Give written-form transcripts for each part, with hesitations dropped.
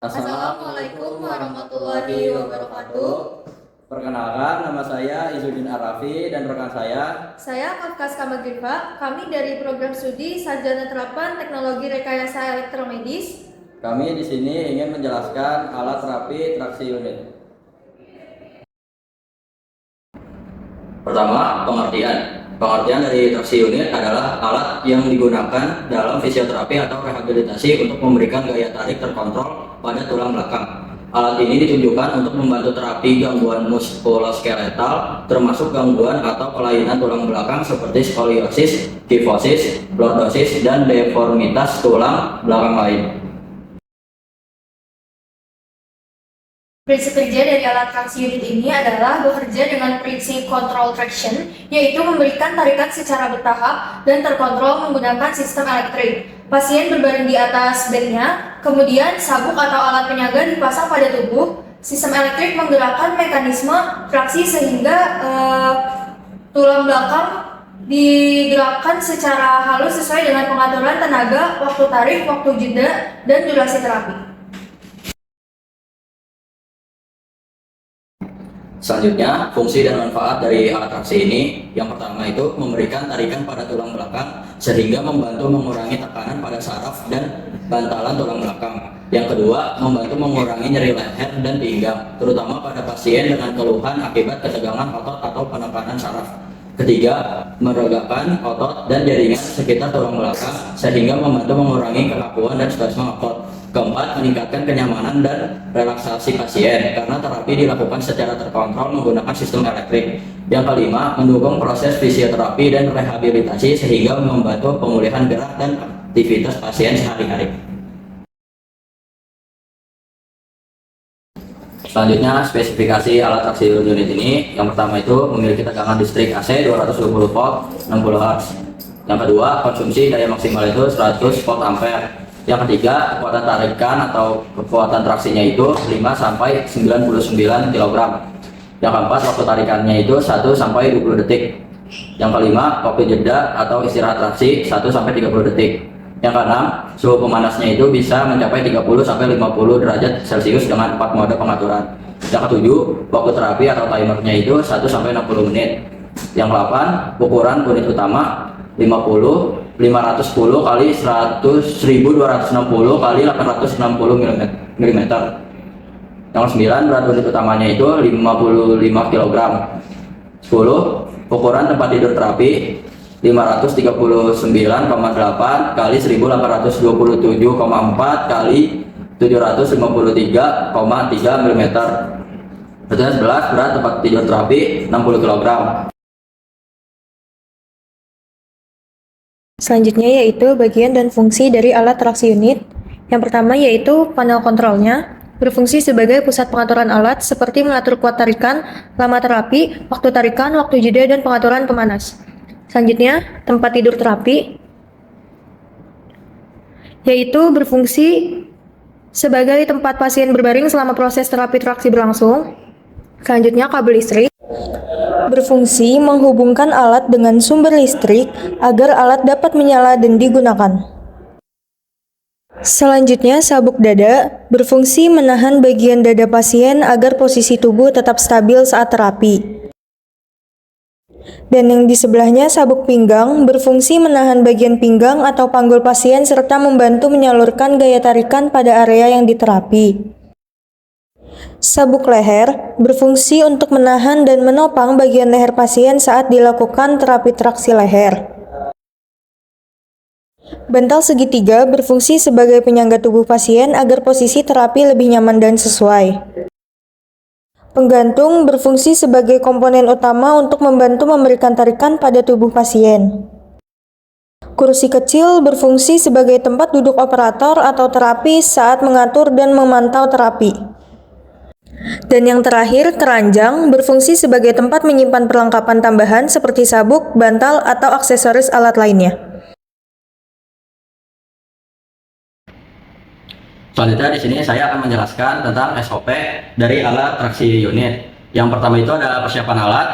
Assalamualaikum warahmatullahi wabarakatuh. Perkenalkan, nama saya Izudin Arafi dan rekan Saya Kafkas Kamagriva. Kami dari program studi Sarjana Terapan Teknologi Rekayasa Elektromedis. Kami di sini ingin menjelaskan alat terapi traksi unit. Pertama, pengertian. Pengertian dari traksi unit adalah alat yang digunakan dalam fisioterapi atau rehabilitasi untuk memberikan gaya tarik terkontrol pada tulang belakang. Alat ini ditujukan untuk membantu terapi gangguan muskuloskeletal, termasuk gangguan atau kelainan tulang belakang seperti skoliosis, kifosis, lordosis, dan deformitas tulang belakang lain. Prinsip kerja dari alat traksi unit ini adalah bekerja dengan prinsip control traction, yaitu memberikan tarikan secara bertahap dan terkontrol menggunakan sistem elektrik. Pasien berbaring di atas bednya, kemudian sabuk atau alat penyangga dipasang pada tubuh. Sistem elektrik menggerakkan mekanisme traksi sehingga tulang belakang digerakkan secara halus sesuai dengan pengaturan tenaga, waktu tarik, waktu jeda, dan durasi terapi. Selanjutnya, fungsi dan manfaat dari alat traksi ini, yang pertama itu memberikan tarikan pada tulang belakang sehingga membantu mengurangi tekanan pada saraf dan bantalan tulang belakang. Yang kedua, membantu mengurangi nyeri leher dan pinggang, terutama pada pasien dengan keluhan akibat ketegangan otot atau penekanan saraf. Ketiga, meregakan otot dan jaringan sekitar tulang belakang sehingga membantu mengurangi kekakuan dan spasme otot. Keempat, meningkatkan kenyamanan dan relaksasi pasien karena terapi dilakukan secara terkontrol menggunakan sistem elektrik. Yang kelima, mendukung proses fisioterapi dan rehabilitasi sehingga membantu pemulihan gerak dan aktivitas pasien sehari-hari. Selanjutnya, spesifikasi alat traksi unit ini. Yang pertama itu memiliki tegangan listrik AC 220 volt 60 Hz. Yang kedua, konsumsi daya maksimal itu 100 volt ampere. Yang ketiga, kekuatan tarikan atau kekuatan traksinya itu 5 sampai 99 kg. Yang keempat, waktu tarikannya itu 1 sampai 20 detik. Yang kelima, waktu jeda atau istirahat traksi 1 sampai 30 detik. Yang keenam, suhu pemanasnya itu bisa mencapai 30 sampai 50 derajat Celcius dengan 4 mode pengaturan. Yang ketujuh, waktu terapi atau timernya itu 1 sampai 60 menit. Yang ke-8, ukuran unit utama 510 kali 1260 kali 860 mm. Yang 9, berat unit utamanya itu 55 kg. 10, ukuran tempat tidur terapi 539,8 kali 1827,4 kali 753,3 mm. 11, berat tempat tidur terapi 60 kg. Selanjutnya yaitu bagian dan fungsi dari alat traksi unit. Yang pertama yaitu panel kontrolnya, berfungsi sebagai pusat pengaturan alat seperti mengatur kuat tarikan, lama terapi, waktu tarikan, waktu jeda, dan pengaturan pemanas. Selanjutnya, tempat tidur terapi, yaitu berfungsi sebagai tempat pasien berbaring selama proses terapi traksi berlangsung. Selanjutnya, kabel listrik berfungsi menghubungkan alat dengan sumber listrik agar alat dapat menyala dan digunakan. Selanjutnya, sabuk dada berfungsi menahan bagian dada pasien agar posisi tubuh tetap stabil saat terapi. Dan yang di sebelahnya, sabuk pinggang berfungsi menahan bagian pinggang atau panggul pasien serta membantu menyalurkan gaya tarikan pada area yang diterapi. Sabuk leher berfungsi untuk menahan dan menopang bagian leher pasien saat dilakukan terapi traksi leher. Bantal segitiga berfungsi sebagai penyangga tubuh pasien agar posisi terapi lebih nyaman dan sesuai. Penggantung berfungsi sebagai komponen utama untuk membantu memberikan tarikan pada tubuh pasien. Kursi kecil berfungsi sebagai tempat duduk operator atau terapis saat mengatur dan memantau terapi. Dan yang terakhir, keranjang berfungsi sebagai tempat menyimpan perlengkapan tambahan seperti sabuk, bantal, atau aksesoris alat lainnya. Selanjutnya di sini saya akan menjelaskan tentang SOP dari alat traksi unit. Yang pertama itu ada persiapan alat.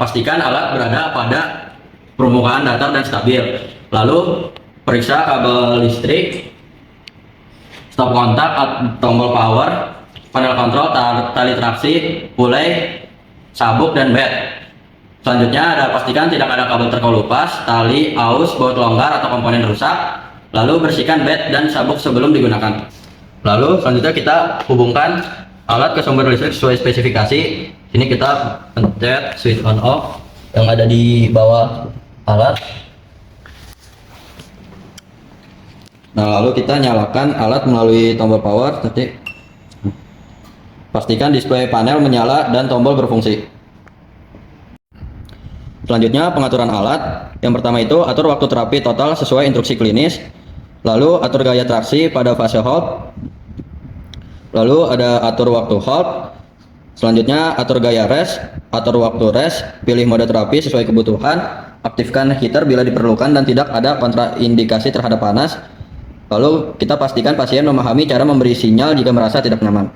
Pastikan alat berada pada permukaan datar dan stabil. Lalu periksa kabel listrik. stop kontak, tombol power, panel kontrol, tali traksi, pulai, sabuk, dan bed. Selanjutnya ada pastikan tidak ada kabel terkelupas, tali, aus, baut longgar atau komponen rusak. Lalu bersihkan bed dan sabuk sebelum digunakan. Lalu selanjutnya kita hubungkan alat ke sumber listrik sesuai spesifikasi. Ini kita pencet switch on off yang ada di bawah alat. Nah, lalu kita nyalakan alat melalui tombol power. Pastikan display panel menyala dan tombol berfungsi. Selanjutnya pengaturan alat. Yang pertama itu atur waktu terapi total sesuai instruksi klinis. Lalu atur gaya traksi pada fase hold. Lalu ada atur waktu hold. Selanjutnya atur gaya rest, atur waktu rest, pilih mode terapi sesuai kebutuhan, aktifkan heater bila diperlukan dan tidak ada kontraindikasi terhadap panas. Lalu kita pastikan pasien memahami cara memberi sinyal jika merasa tidak nyaman.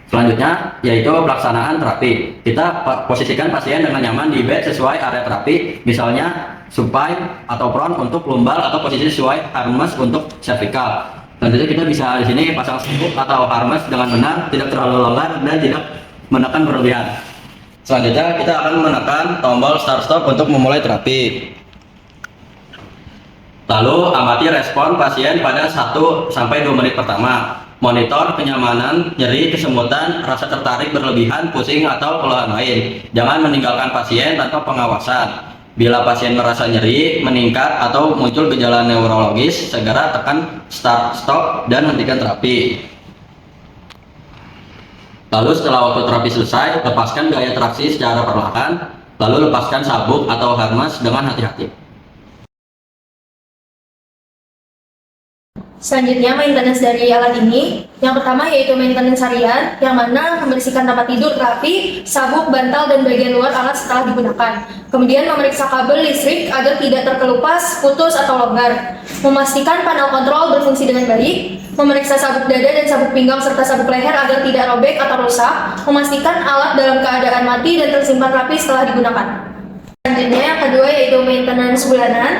Selanjutnya yaitu pelaksanaan terapi. Kita posisikan pasien dengan nyaman di bed sesuai area terapi, misalnya supine atau prone untuk lumbar atau posisi sesuai harness untuk cervical. Selanjutnya kita bisa di sini pasang sabuk atau harness dengan benar, tidak terlalu longgar dan tidak menekan berlebihan. Selanjutnya kita akan menekan tombol start stop untuk memulai terapi. Lalu amati respon pasien pada 1-2 menit pertama. Monitor kenyamanan, nyeri, kesemutan, rasa tertarik berlebihan, pusing, atau keluhan lain. Jangan meninggalkan pasien tanpa pengawasan. Bila pasien merasa nyeri, meningkat, atau muncul gejala neurologis, segera tekan start stop dan hentikan terapi. Lalu setelah waktu terapi selesai, lepaskan gaya traksi secara perlahan, lalu lepaskan sabuk atau harness dengan hati-hati. Selanjutnya maintenance dari alat ini. Yang pertama yaitu maintenance harian, yang mana membersihkan tempat tidur terapi, sabuk, bantal, dan bagian luar alat setelah digunakan. Kemudian memeriksa kabel listrik agar tidak terkelupas, putus, atau longgar. Memastikan panel kontrol berfungsi dengan baik. Memeriksa sabuk dada dan sabuk pinggang serta sabuk leher agar tidak robek atau rusak. Memastikan alat dalam keadaan mati dan tersimpan rapi setelah digunakan. Selanjutnya yang kedua yaitu maintenance bulanan,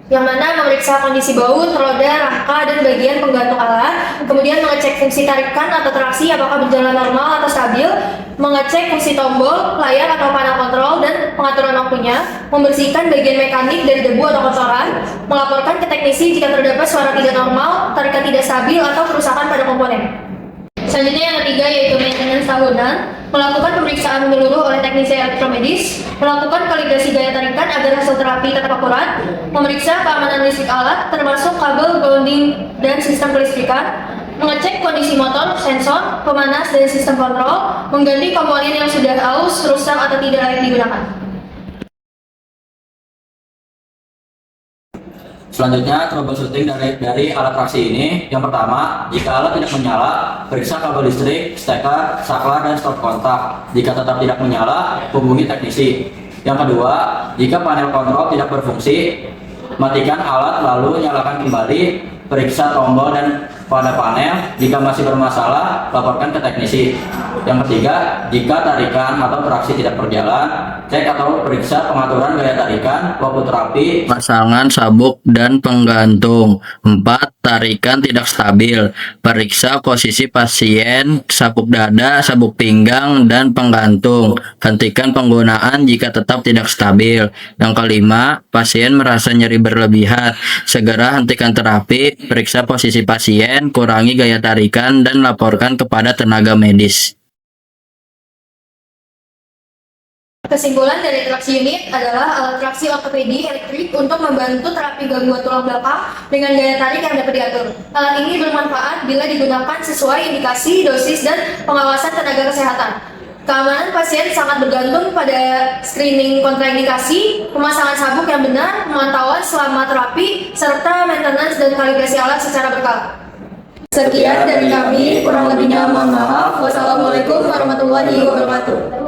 yang mana memeriksa kondisi baut, roda, rangka, dan bagian penggantung alat, kemudian mengecek fungsi tarikan atau traksi apakah berjalan normal atau stabil, mengecek fungsi tombol, layar atau panel kontrol, dan pengaturan waktunya, membersihkan bagian mekanik dari debu atau kotoran, melaporkan ke teknisi jika terdapat suara tidak normal, tarikan tidak stabil, atau kerusakan pada komponen. Selanjutnya yang ketiga yaitu maintenance tahunan, melakukan pemeriksaan menyeluruh oleh teknisi elektromedis, melakukan kalibrasi gaya tarikan agar hasil terapi tetap akurat, memeriksa keamanan listrik alat termasuk kabel, grounding, dan sistem kelistrikan, mengecek kondisi motor, sensor, pemanas, dan sistem kontrol, mengganti komponen yang sudah aus, rusak, atau tidak layak digunakan. Selanjutnya troubleshooting dari alat traksi ini. Yang pertama, jika alat tidak menyala, periksa kabel listrik, steker, saklar, dan stop kontak. Jika tetap tidak menyala, hubungi teknisi. Yang kedua, jika panel kontrol tidak berfungsi, matikan alat lalu nyalakan kembali, periksa tombol dan pada panel. Jika masih bermasalah, laporkan ke teknisi. Yang ketiga, jika tarikan atau traksi tidak berjalan, cek atau periksa pengaturan gaya tarikan, waktu terapi, pasangan sabuk dan penggantung. 4. Tarikan tidak stabil. Periksa posisi pasien, sabuk dada, sabuk pinggang, dan penggantung. Hentikan penggunaan jika tetap tidak stabil. Yang kelima, pasien merasa nyeri berlebihan. Segera hentikan terapi, periksa posisi pasien, kurangi gaya tarikan, dan laporkan kepada tenaga medis. Kesimpulan dari traksi unit adalah alat traksi ortopedi elektrik untuk membantu terapi gangguan tulang belakang dengan gaya tarik yang dapat diatur. Alat ini bermanfaat bila digunakan sesuai indikasi, dosis, dan pengawasan tenaga kesehatan. Keamanan pasien sangat bergantung pada screening kontraindikasi, pemasangan sabuk yang benar, pemantauan selama terapi, serta maintenance dan kalibrasi alat secara berkala. Sekian dari kami, kurang lebihnya mohon maaf. Wassalamualaikum warahmatullahi wabarakatuh.